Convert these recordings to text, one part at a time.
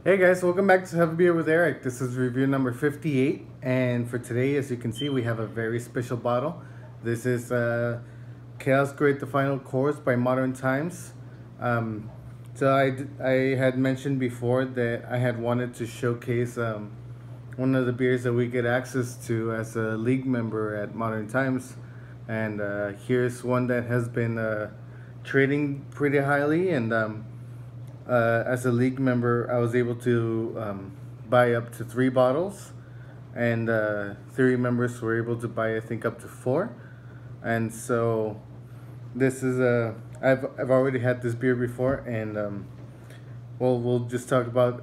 Hey guys, welcome back to Have a Beer with Eric. This is review number 58, and for today, as you can see, we have a very special bottle. This is Chaos Grid The Final Course by Modern Times. I had mentioned before that I had wanted to showcase one of the beers that we get access to as a league member at Modern Times, and here's one that has been trading pretty highly, and as a league member, I was able to buy up to 3 bottles, and 3 members were able to buy, I think, up to 4. And so this is I've already had this beer before, and well, we'll just talk about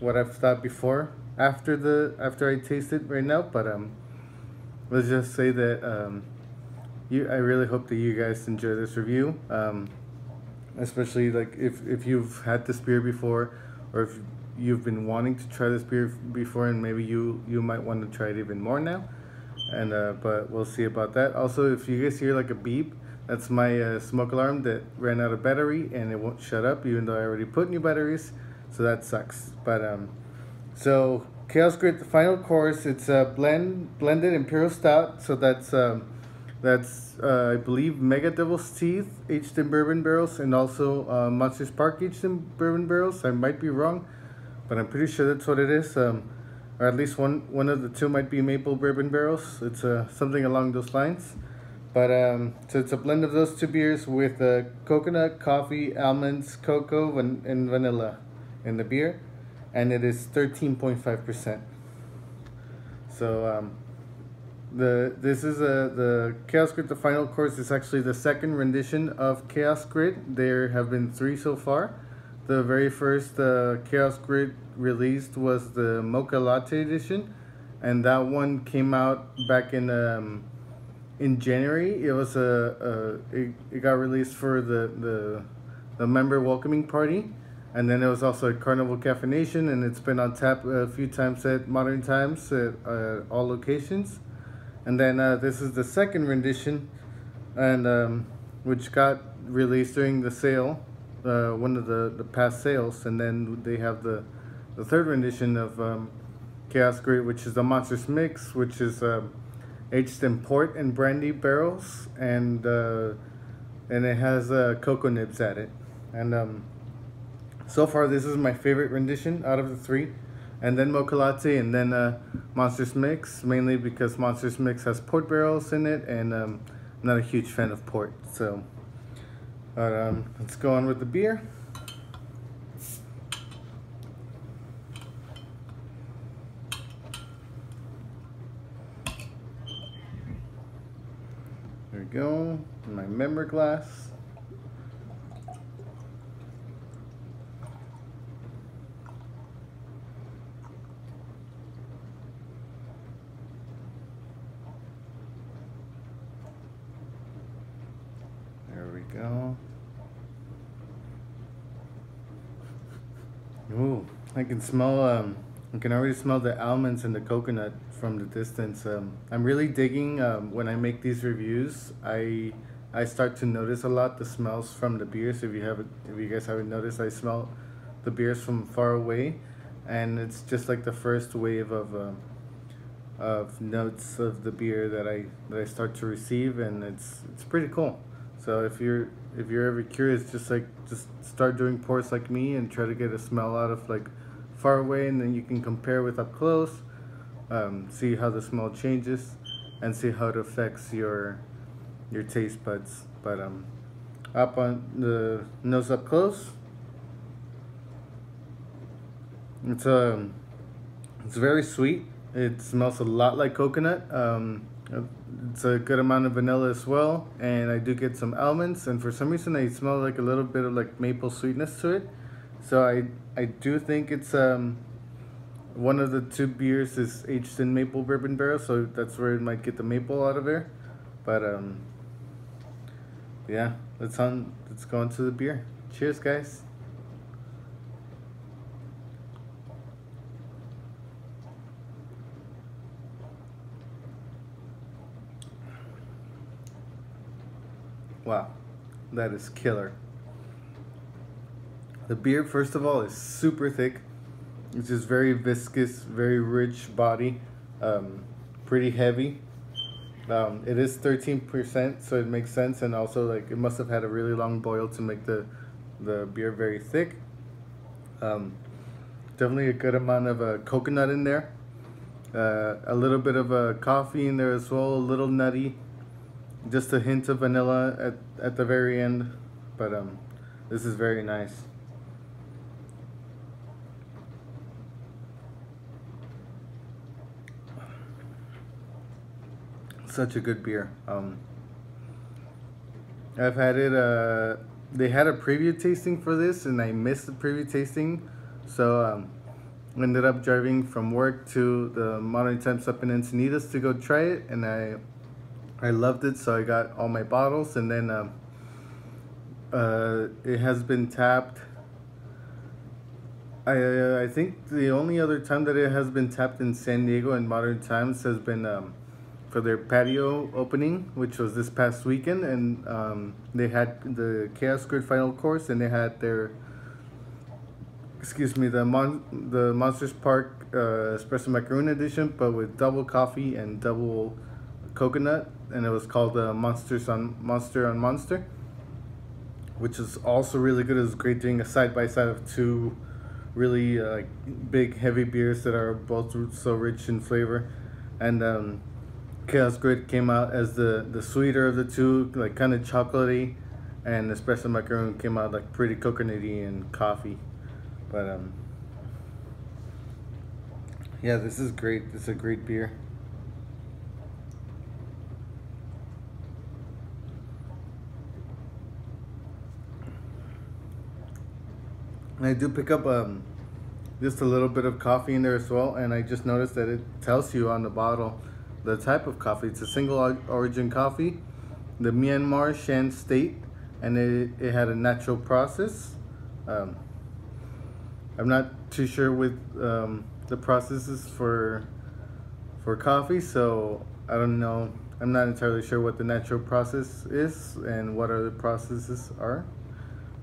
what I've thought before after I taste it right now. But let's just say that I really hope that you guys enjoy this review. Especially like if you've had this beer before, or if you've been wanting to try this beer before, and maybe you might want to try it even more now. And but we'll see about that. Also, if you guys hear like a beep, that's my smoke alarm that ran out of battery and it won't shut up even though I already put new batteries, so that sucks. But so Chaos Grit The Final Course, it's a blended imperial stout, so that's I believe Mega Devil's Teeth aged in bourbon barrels, and also Monster Spark aged in bourbon barrels. I might be wrong, but I'm pretty sure that's what it is. Or at least one of the two might be maple bourbon barrels. It's something along those lines. But so it's a blend of those two beers with coconut, coffee, almonds, cocoa, and vanilla in the beer, and it is 13.5%. So the Chaos Grid The Final Course is actually the second rendition of Chaos Grid. There have been 3 so far. The very first Chaos Grid released was the Mocha Latte edition, and that one came out back in January. It was it got released for the member welcoming party, and then it was also at Carnival Caffeination, and it's been on tap a few times at Modern Times at all locations. And then this is the second rendition, and which got released during the sale, one of the past sales. And then they have the third rendition of Chaos Grid, which is the Monsters Mix, which is aged in port and brandy barrels, and it has cocoa nibs at it. And so far, this is my favorite rendition out of the 3. And then Mocha Latte, and then Monsters Mix, mainly because Monsters Mix has port barrels in it, and I'm not a huge fan of port. So, let's go on with the beer. There we go, my member glass. There we go. Ooh, I can smell, I can already smell the almonds and the coconut from the distance. I'm really digging, when I make these reviews, I start to notice a lot the smells from the beers. If you guys haven't noticed, I smell the beers from far away, and it's just like the first wave of notes of the beer that I start to receive, and it's pretty cool. So if you're ever curious, just start doing pours like me and try to get a smell out of like far away, and then you can compare with up close, see how the smell changes, and see how it affects your taste buds. But up on the nose up close, it's very sweet. It smells a lot like coconut. It's a good amount of vanilla as well, and I do get some almonds, and for some reason I smell like a little bit of like maple sweetness to it. So I do think it's one of the 2 beers is aged in maple bourbon barrel, so that's where it might get the maple out of there. But yeah, let's go into the beer. Cheers, guys. Wow, that is killer. The beer, first of all, is super thick. It's just very viscous, very rich body, pretty heavy. It is 13%, so it makes sense, and also like it must have had a really long boil to make the beer very thick. Um, Definitely a good amount of coconut in there. A little bit of coffee in there as well, a little nutty, just a hint of vanilla at the very end. But this is very nice. Such a good beer. I've had it. They had a preview tasting for this, and I missed the preview tasting, so ended up driving from work to the Modern Times up in Encinitas to go try it, and I loved it. So I got all my bottles, and then it has been tapped. I think the only other time that it has been tapped in San Diego in Modern Times has been for their patio opening, which was this past weekend, and they had the Chaos Grid Final Course, and they had their, excuse me, the Monsters Park Espresso Macaroon edition, but with double coffee and double coconut, and it was called Monster on Monster, which is also really good. It was great doing a side by side of two really big heavy beers that are both so rich in flavor, and Chaos Grid came out as the sweeter of the two, like kind of chocolatey, and Espresso Macaroon came out like pretty coconutty and coffee. But yeah, this is great. It's a great beer. And I do pick up just a little bit of coffee in there as well, and I just noticed that it tells you on the bottle the type of coffee. It's a single origin coffee, the Myanmar Shan State, and it had a natural process. I'm not too sure with the processes for coffee, so I don't know. I'm not entirely sure what the natural process is and what other processes are.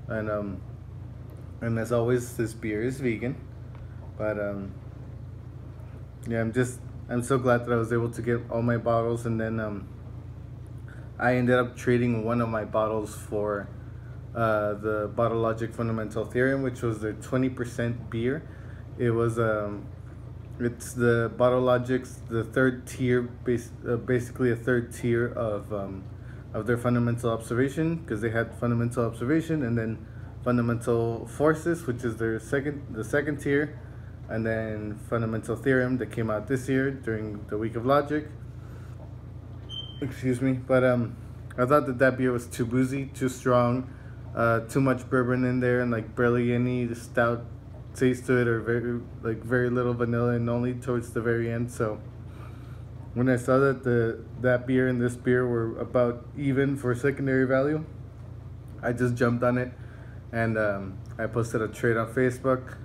And as always, this beer is vegan. But yeah, I'm so glad that I was able to get all my bottles, and then I ended up trading one of my bottles for the Bottle Logic Fundamental Theorem, which was their 20% beer. It was it's the Bottle Logic's the third tier, basically a third tier of their fundamental observation, because they had fundamental observation and then fundamental forces, which is the second tier, and then fundamental theorem that came out this year during the week of Logic. Excuse me, but I thought that beer was too boozy, too strong, too much bourbon in there, and like barely any stout taste to it, or very little vanilla, and only towards the very end. So when I saw that that beer and this beer were about even for secondary value, I just jumped on it, and I posted a trade on Facebook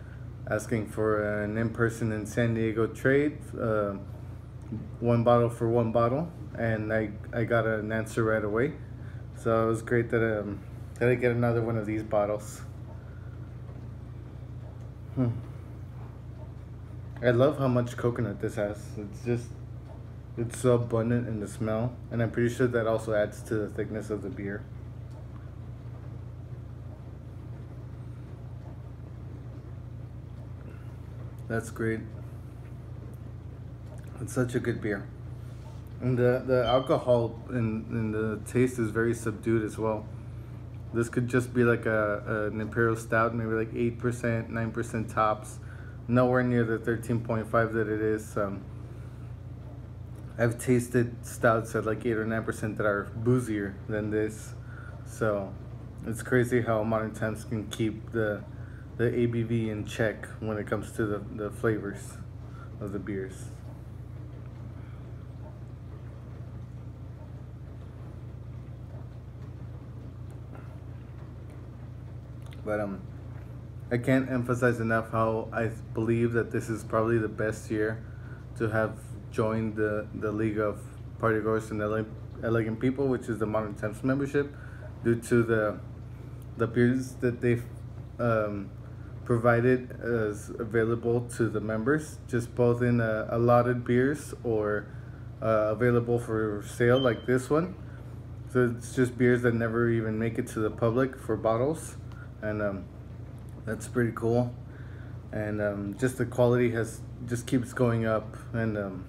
asking for an in-person in San Diego trade, one bottle for one bottle, and I got an answer right away. So it was great that I get another one of these bottles. I love how much coconut this has. It's so abundant in the smell, and I'm pretty sure that also adds to the thickness of the beer. That's great. It's such a good beer. And the alcohol in the taste is very subdued as well. This could just be like an imperial stout, maybe like 8%, 9% tops. Nowhere near the 13.5 that it is. I've tasted stouts at like 8 or 9% that are boozier than this. So it's crazy how Modern Times can keep the ABV in check when it comes to the flavors of the beers. But I can't emphasize enough how I believe that this is probably the best year to have joined the League of Partygoers and Elegant People, which is the Modern Times membership, due to the beers that they've provided as available to the members, just both in allotted beers or available for sale like this one. So it's just beers that never even make it to the public for bottles, and that's pretty cool. And just the quality just keeps going up, and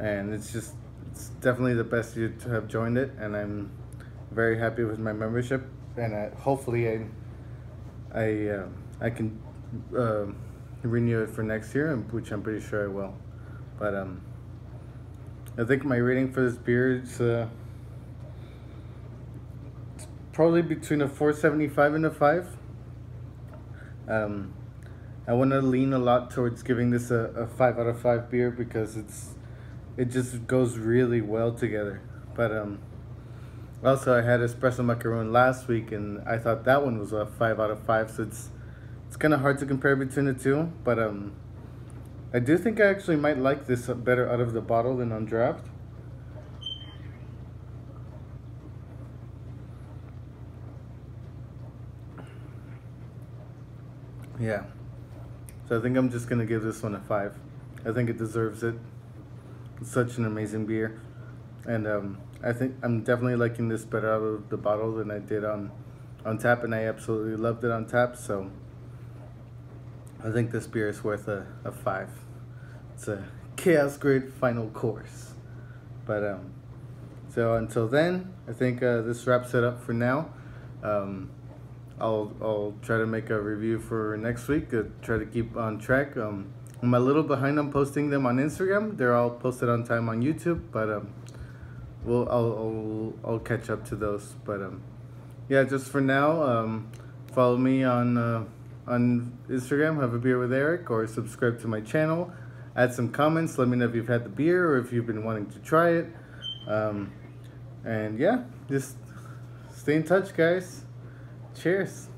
it's definitely the best year to have joined it, and I'm very happy with my membership, and hopefully I can renew it for next year, which I'm pretty sure I will. But I think my rating for this beer is it's probably between a 4.75 and a 5. I want to lean a lot towards giving this a 5 out of 5 beer because it just goes really well together. But also I had espresso macaron last week, and I thought that one was a 5 out of 5. So it's kind of hard to compare between the two. But I do think I actually might like this better out of the bottle than on draft. Yeah. So I think I'm just gonna give this one a 5. I think it deserves it. It's such an amazing beer, and I think I'm definitely liking this better out of the bottle than I did on tap, and I absolutely loved it on tap. So I think this beer is worth a 5. It's a chaos grid final course. But so until then, I think this wraps it up for now. I'll try to make a review for next week. Try to keep on track. I'm a little behind on posting them on Instagram. They're all posted on time on YouTube, but I'll catch up to those. But yeah, just for now, follow me on Instagram, Have a Beer with Erik, or subscribe to my channel. Add some comments. Let me know if you've had the beer or if you've been wanting to try it. And yeah, just stay in touch, guys. Cheers.